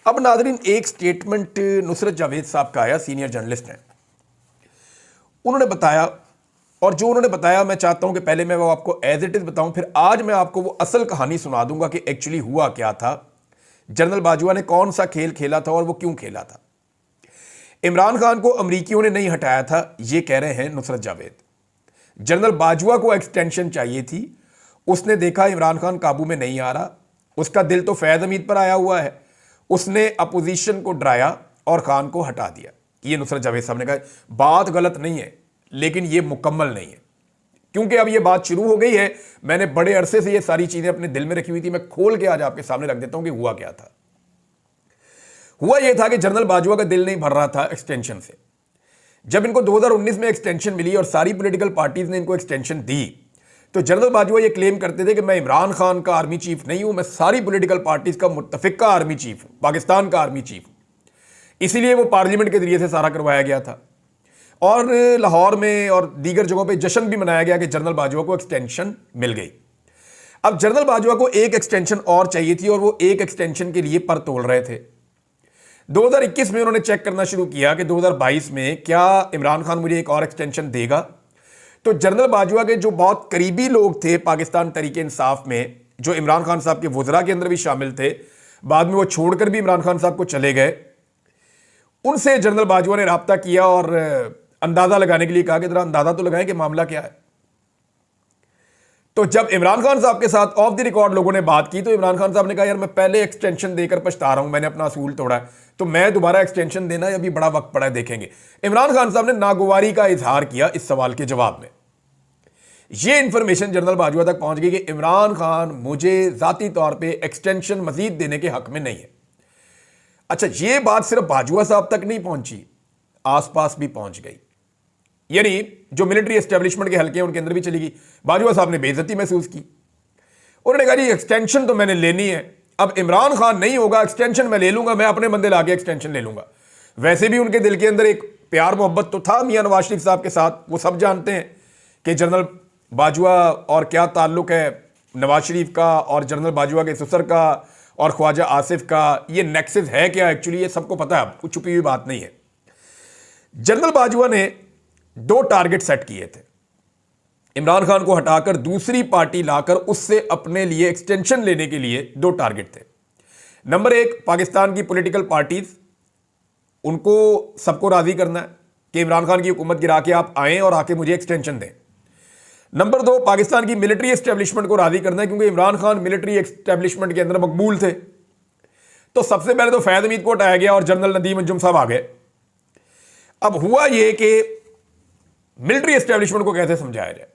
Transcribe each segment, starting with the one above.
अब नाज़रीन, एक स्टेटमेंट नुसरत जावेद साहब का आया, सीनियर जर्नलिस्ट हैं। उन्होंने बताया, और जो उन्होंने बताया मैं चाहता हूं कि पहले मैं वो आपको एज इट इज बताऊं, फिर आज मैं आपको वो असल कहानी सुना दूंगा कि एक्चुअली हुआ क्या था, जनरल बाजवा ने कौन सा खेल खेला था और वो क्यों खेला था। इमरान खान को अमरीकियों ने नहीं हटाया था, ये कह रहे हैं नुसरत जावेद। जनरल बाजवा को एक्सटेंशन चाहिए थी, उसने देखा इमरान खान काबू में नहीं आ रहा, उसका दिल तो फैज़ हमीद पर आया हुआ है, उसने अपोजिशन को डराया और खान को हटा दिया। ये नुसरत जावेद साहब ने कहा। बात गलत नहीं है, लेकिन ये मुकम्मल नहीं है, क्योंकि अब ये बात शुरू हो गई है। मैंने बड़े अरसे से ये सारी चीजें अपने दिल में रखी हुई थी, मैं खोल के आज आपके सामने रख देता हूं कि हुआ क्या था। हुआ यह था कि जनरल बाजवा का दिल नहीं भर रहा था एक्सटेंशन से। जब इनको 2019 में एक्सटेंशन मिली और सारी पॉलिटिकल पार्टीज ने इनको एक्सटेंशन दी, तो जनरल बाजवा ये क्लेम करते थे कि मैं इमरान खान का आर्मी चीफ नहीं हूं, मैं सारी पॉलिटिकल पार्टीज का मुत्तफिका आर्मी चीफ हूं, पाकिस्तान का आर्मी चीफ हूं। इसीलिए वो पार्लियामेंट के जरिए से सारा करवाया गया था और लाहौर में और दीगर जगहों पे जश्न भी मनाया गया कि जनरल बाजवा को एक्सटेंशन मिल गई। अब जनरल बाजवा को एक एक्सटेंशन और चाहिए थी और वो एक एक्सटेंशन के लिए पर तोल रहे थे। 2021 में उन्होंने चेक करना शुरू किया कि 2022 में क्या इमरान खान मुझे एक और एक्सटेंशन देगा। तो जनरल बाजवा के जो बहुत करीबी लोग थे पाकिस्तान तहरीके इंसाफ में, जो इमरान खान साहब के वुज़रा के अंदर भी शामिल थे, बाद में वो छोड़कर भी इमरान खान साहब को चले गए, उनसे जनरल बाजवा ने राब्ता किया और अंदाजा लगाने के लिए कहा कि जरा अंदाजा तो लगाएं कि मामला क्या है। तो जब इमरान खान साहब के साथ ऑफ द रिकॉर्ड लोगों ने बात की, तो इमरान खान साहब ने कहा यार मैं पहले एक्सटेंशन देकर पछता रहा हूं, मैंने अपना असूल तोड़ा है, तो मैं दोबारा एक्सटेंशन देना है, अभी बड़ा वक्त पड़ा है, देखेंगे। इमरान खान साहब ने नागवारी का इजहार किया इस सवाल के जवाब में। यह इंफॉर्मेशन जनरल बाजवा तक पहुंच गई कि इमरान खान मुझे जाती तौर पर एक्सटेंशन मजीद देने के हक में नहीं है। अच्छा, यह बात सिर्फ बाजवा साहब तक नहीं पहुंची, आसपास भी पहुंच गई, यानी जो मिलिट्री एस्टेब्लिशमेंट के हल्के हैं उनके अंदर भी चली गई। बाजवा साहब ने बेइज्जती महसूस की, उन्होंने कहा जी एक्सटेंशन तो मैंने लेनी है, अब इमरान खान नहीं होगा, एक्सटेंशन मैं ले लूंगा, मैं अपने बंदे लाके एक्सटेंशन ले लूंगा। वैसे भी उनके दिल के अंदर एक प्यार मोहब्बत तो था मियां नवाज शरीफ साहब के साथ, वो सब जानते हैं कि जनरल बाजवा और क्या ताल्लुक है नवाज शरीफ का और जनरल बाजवा के ससुर का और ख्वाजा आसिफ का, ये नेक्सस है क्या एक्चुअली, ये सबको पता है, कुछ छुपी हुई बात नहीं है। जनरल बाजवा ने 2 टारगेट सेट किए थे, इमरान खान को हटाकर दूसरी पार्टी लाकर उससे अपने लिए एक्सटेंशन लेने के लिए 2 टारगेट थे। नंबर 1, पाकिस्तान की पॉलिटिकल पार्टीज, उनको सबको राजी करना है कि इमरान खान की हुकूमत गिरा के आप आएं और आके मुझे एक्सटेंशन दें। नंबर 2, पाकिस्तान की मिलिट्री एस्टेब्लिशमेंट को राजी करना है, क्योंकि इमरान खान मिलिट्री एस्टेब्लिशमेंट के अंदर मकबूल थे। तो सबसे पहले तो फैज़ हमीद को हटाया गया और जनरल नदीम अंजुम साहब आ गए। अब हुआ यह कि मिलिट्री एस्टेब्लिशमेंट को कैसे समझाया जाए।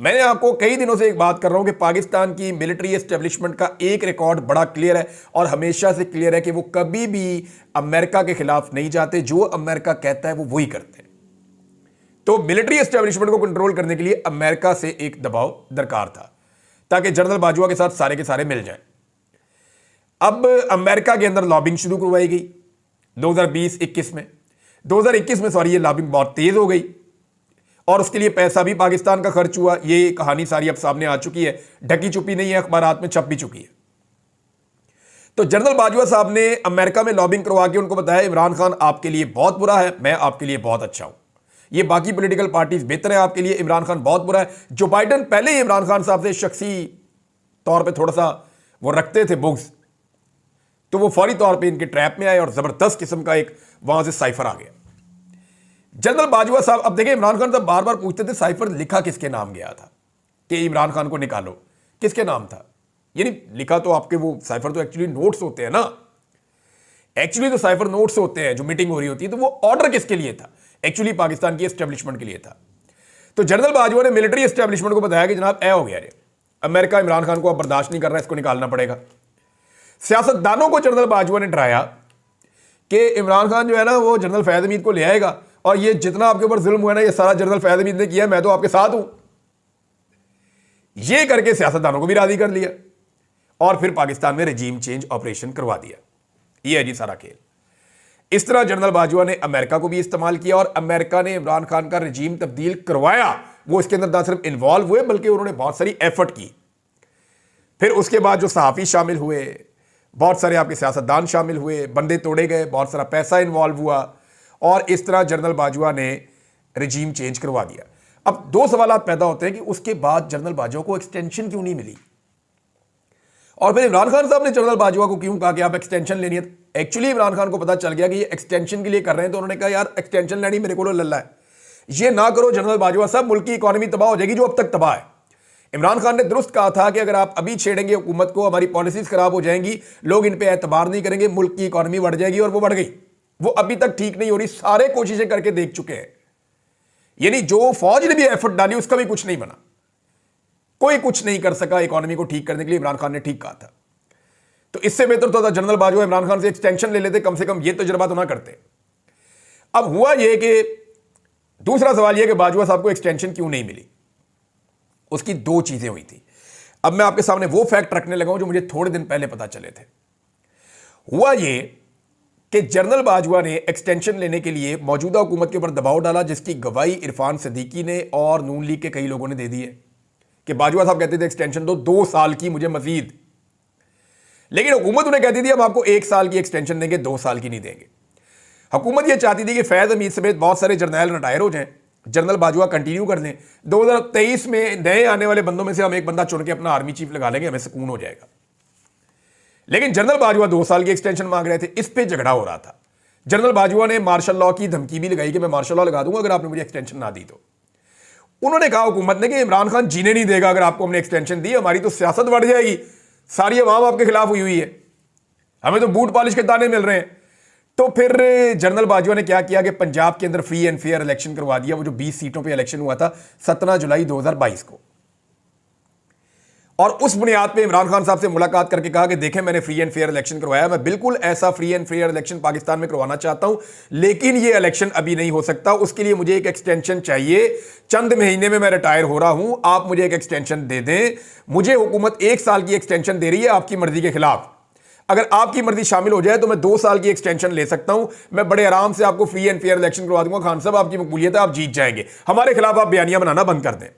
मैंने आपको कई दिनों से एक बात कर रहा हूं कि पाकिस्तान की मिलिट्री एस्टेब्लिशमेंट का एक रिकॉर्ड बड़ा क्लियर है और हमेशा से क्लियर है कि वो कभी भी अमेरिका के खिलाफ नहीं जाते, जो अमेरिका कहता है वो वही करते हैं। तो मिलिट्री एस्टेब्लिशमेंट को कंट्रोल करने के लिए अमेरिका से एक दबाव दरकार था ताकि जनरल बाजवा के साथ सारे के सारे मिल जाएं। अब अमेरिका के अंदर लॉबिंग शुरू करवाई गई 2021 में सॉरी, ये लॉबिंग बहुत तेज हो गई और उसके लिए पैसा भी पाकिस्तान का खर्च हुआ। ये कहानी सारी अब सामने आ चुकी है, ढकी छुपी नहीं है, अखबारात में छप भी चुकी है। तो जनरल बाजवा साहब ने अमेरिका में लॉबिंग करवा के उनको बताया इमरान खान आपके लिए बहुत बुरा है, मैं आपके लिए बहुत अच्छा हूं, ये बाकी पॉलिटिकल पार्टीज बेहतर है आपके लिए, इमरान खान बहुत बुरा है। जो बाइडन पहले ही इमरान खान साहब से शख्सी तौर पर थोड़ा सा वो रखते थे बुग्स, तो वो फौरी तौर पे इनके ट्रैप में आए और जबरदस्त किस्म का एक वहां से साइफर आ गया। जनरल बाजवा साहब, अब देखिए इमरान खान साहब बार बार पूछते थे साइफर लिखा किसके नाम गया था कि इमरान खान को निकालो, किसके नाम था, यानी लिखा तो आपके वो साइफर तो एक्चुअली नोट्स होते हैं ना, एक्चुअली तो साइफर नोट्स होते हैं जो मीटिंग हो रही होती है, तो वो ऑर्डर किसके लिए था, एक्चुअली पाकिस्तान की एस्टेब्लिशमेंट के लिए था। तो जनरल बाजवा ने मिलिट्री एस्टेब्लिशमेंट को बताया कि जनाब ए हो गया रे, अमेरिका इमरान खान को अब बर्दाश्त नहीं कर रहा, इसको निकालना पड़ेगा। सियासतदानों को जनरल बाजवा ने डराया कि इमरान खान जो है ना वो जनरल फैज़ हमीद को ले आएगा और ये जितना आपके ऊपर जुल्म हुआ ना ये सारा जनरल फैज़ हमीद ने किया, मैं तो आपके साथ हूं। ये करके सियासतदानों को भी राजी कर लिया और फिर पाकिस्तान में रजीम चेंज ऑपरेशन करवा दिया। ये है जी सारा खेल। इस तरह जनरल बाजवा ने अमेरिका को भी इस्तेमाल किया और अमेरिका ने इमरान खान का रजीम तब्दील करवाया। वो इसके अंदर ना सिर्फ इन्वॉल्व हुए बल्कि उन्होंने बहुत सारी एफर्ट की। फिर उसके बाद जो सहाफ़ी शामिल हुए बहुत सारे आपके सियासतदान शामिल हुए, बंदे तोड़े गए, बहुत सारा पैसा इन्वॉल्व हुआ और इस तरह जनरल बाजवा ने रजीम चेंज करवा दिया। अब दो सवाल पैदा होते हैं कि उसके बाद जनरल बाजवा को एक्सटेंशन क्यों नहीं मिली, और फिर इमरान खान साहब ने जनरल बाजवा को क्यों कहा कि आप एक्सटेंशन लेनी है। एक्चुअली इमरान खान को पता चल गया कि ये एक्सटेंशन के लिए कर रहे हैं, तो उन्होंने कहा यार एक्सटेंशन लेनी मेरे को लल्ला है, ये ना करो जनरल बाजवा साहब, मुल्क की इकोनॉमी तबाह हो जाएगी जो अब तक तबाह है। इमरान खान ने दुरुस्त कहा था कि अगर आप अभी छेड़ेंगे हुकूमत को, हमारी पॉलिसीज खराब हो जाएंगी, लोग इन पे एतबार नहीं करेंगे, मुल्क की इकोनॉमी बढ़ जाएगी, और वो बढ़ गई। वो अभी तक ठीक नहीं हो रही, सारे कोशिशें करके देख चुके हैं, यानी जो फौज ने भी एफर्ट डाली उसका भी कुछ नहीं बना, कोई कुछ नहीं कर सका इकोनॉमी को ठीक करने के लिए। इमरान खान ने ठीक कहा था, तो इससे बेहतर तो था जनरल बाजवा इमरान खान से एक्सटेंशन ले लेते, कम से कम ये तजुर्बा तो ना करते। अब हुआ यह कि दूसरा सवाल यह कि बाजवा साहब को एक्सटेंशन क्यों नहीं मिली, उसकी दो चीजें हुई थी। अब मैं आपके सामने वो फैक्ट रखने लगा हूं जो मुझे थोड़े दिन पहले पता चले थे। हुआ यह कि जनरल बाजवा ने एक्सटेंशन लेने के लिए मौजूदा हुकूमत के ऊपर दबाव डाला, जिसकी गवाही इरफान सिद्दीकी ने और नून लीग के कई लोगों ने दे दी है कि बाजवा साहब कहते थे एक्सटेंशन दो 2 साल की मुझे मजीद, लेकिन हुकूमत उन्हें कहती थी हम आपको 1 साल की एक्सटेंशन देंगे, 2 साल की नहीं देंगे। हुकूमत यह चाहती थी कि फैज हमीद समेत बहुत सारे जर्नैल रिटायर हो जाएं, जनरल बाजवा कंटिन्यू कर लें, 2023 में नए आने वाले बंदों में से हम एक बंदा चुन के अपना आर्मी चीफ लगा लेंगे, हमें सुकून हो जाएगा। लेकिन जनरल बाजवा 2 साल की एक्सटेंशन मांग रहे थे, इस पे झगड़ा हो रहा था। जनरल बाजवा ने मार्शल लॉ की धमकी भी लगाई कि मैं मार्शल लॉ लगा दूंगा अगर आपने मुझे एक्सटेंशन ना दी तो। उन्होंने कहा हुकूमत ने कि इमरान खान जीने नहीं देगा अगर आपको हमने एक्सटेंशन दी, हमारी तो सियासत बढ़ जाएगी, सारी अवाम आपके खिलाफ हुई है, हमें तो बूट पॉलिश के ताने मिल रहे हैं। तो फिर जनरल बाजवा ने क्या किया कि पंजाब के अंदर फ्री एंड फेयर इलेक्शन करवा दिया। वो जो 20 सीटों पे इलेक्शन हुआ था 17 जुलाई 2022 को, और उस बुनियाद पे इमरान खान साहब से मुलाकात करके कहा कि देखें मैंने फ्री एंड फेयर इलेक्शन करवाया, मैं बिल्कुल ऐसा free and fair election Pakistan में करवाना चाहता हूं, लेकिन ये इलेक्शन अभी नहीं हो सकता, उसके लिए मुझे एक एक्सटेंशन चाहिए, चंद महीने में मैं रिटायर हो रहा हूं, आप मुझे एक एक्सटेंशन दे दें। मुझे हुकूमत 1 साल की एक्सटेंशन दे रही है आपकी मर्जी के खिलाफ, अगर आपकी मर्जी शामिल हो जाए तो मैं 2 साल की एक्सटेंशन ले सकता हूं, मैं बड़े आराम से आपको फ्री एंड फेयर इलेक्शन करवा दूंगा, खान साहब आपकी मकबूलियत है, आप जीत जाएंगे, हमारे खिलाफ आप बयानियां बनाना बंद कर दें।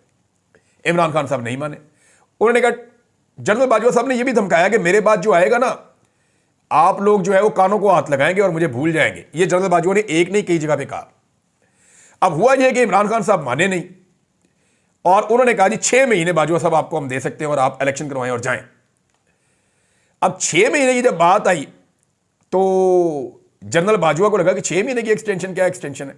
इमरान खान साहब नहीं माने, उन्होंने कहा, जनरल बाजवा साहब ने यह भी धमकाया कि मेरे बाद जो आएगा ना, आप लोग जो है वो कानों को हाथ लगाएंगे और मुझे भूल जाएंगे। यह जनरल बाजवा ने एक नहीं कई जगह पे कहा। अब हुआ यह कि इमरान खान साहब माने नहीं और उन्होंने कहा जी 6 महीने बाजवा साहब आपको हम दे सकते हैं और आप इलेक्शन करवाएं और जाएं। अब 6 महीने की जब बात आई तो जनरल बाजवा को लगा कि 6 महीने की एक्सटेंशन क्या एक्सटेंशन है।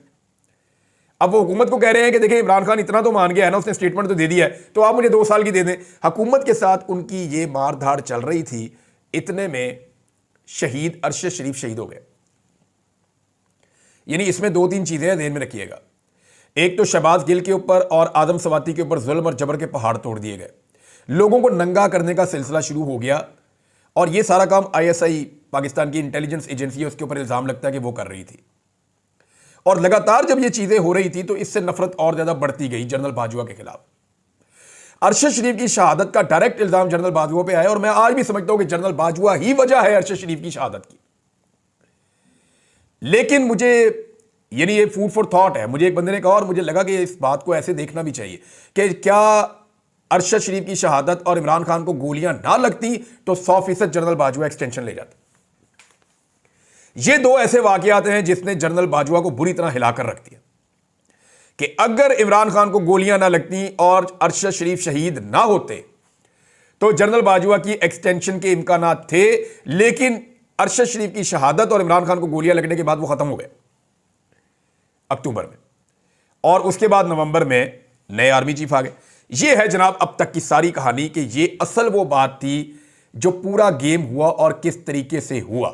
अब वो हुकूमत को कह रहे हैं कि देखिए इमरान खान इतना तो मान गया है ना, उसने स्टेटमेंट तो दे दिया है, तो आप मुझे 2 साल की दे दें। हुकूमत के साथ उनकी ये मारधाड़ चल रही थी, इतने में शहीद अरशद शरीफ शहीद हो गए। यानी इसमें 2-3 चीजें ध्यान में रखिएगा। एक तो शहबाज गिल के ऊपर और आदम सवाती के ऊपर जुल्म और जबर के पहाड़ तोड़ दिए गए, लोगों को नंगा करने का सिलसिला शुरू हो गया, और यह सारा काम ISI पाकिस्तान की इंटेलिजेंस एजेंसी है उसके ऊपर इल्जाम लगता है कि वो कर रही थी। और लगातार जब ये चीजें हो रही थी तो इससे नफरत और ज्यादा बढ़ती गई जनरल बाजवा के खिलाफ। अरशद शरीफ की शहादत का डायरेक्ट इल्जाम जनरल बाजवा पे आया, और मैं आज भी समझता हूं कि जनरल बाजवा ही वजह है अरशद शरीफ की शहादत की। लेकिन मुझे यानी ये फूड फॉर थॉट है, मुझे एक बंदे ने कहा और मुझे लगा कि इस बात को ऐसे देखना भी चाहिए कि क्या अरशद शरीफ की शहादत और इमरान खान को गोलियां ना लगती तो 100% जनरल बाजवा एक्सटेंशन ले जाता। ये 2 ऐसे वाकयात हैं जिसने जनरल बाजवा को बुरी तरह हिलाकर रख दिया कि अगर इमरान खान को गोलियां ना लगती और अरशद शरीफ शहीद ना होते तो जनरल बाजवा की एक्सटेंशन के इम्कानात थे, लेकिन अरशद शरीफ की शहादत और इमरान खान को गोलियां लगने के बाद वो खत्म हो गए अक्टूबर में, और उसके बाद नवंबर में नए आर्मी चीफ आ गए। ये है जनाब अब तक की सारी कहानी कि ये असल वो बात थी जो पूरा गेम हुआ और किस तरीके से हुआ।